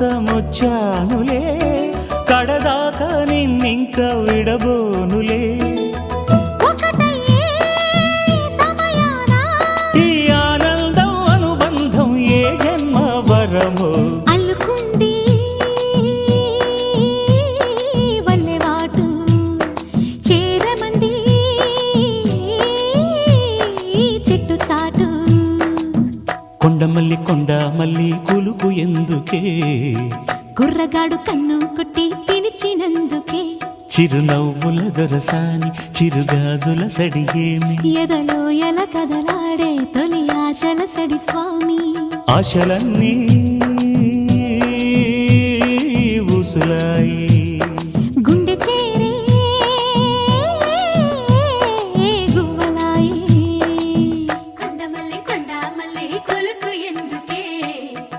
కోసమొచ్చానులే కడదాకా నిన్నింక విడబోనులే ఈ ఆనందం అనుబంధం ఏ జన్మ వరమో అల్లుకుంది వల్లెవాటు చేరమంది చెట్టు చాటు కొండమల్లి కొండ మల్లి కులుకు ఎందుకే కుర్రగాడు కన్ను కొట్టి పిలిచినందుకే చిరునవ్వుల దొరసాని చిరుగాజుల సడిగేమి ఎదలో ఎల కదలాడే తొలి ఆశల సడి స్వామి ఆశలన్నీ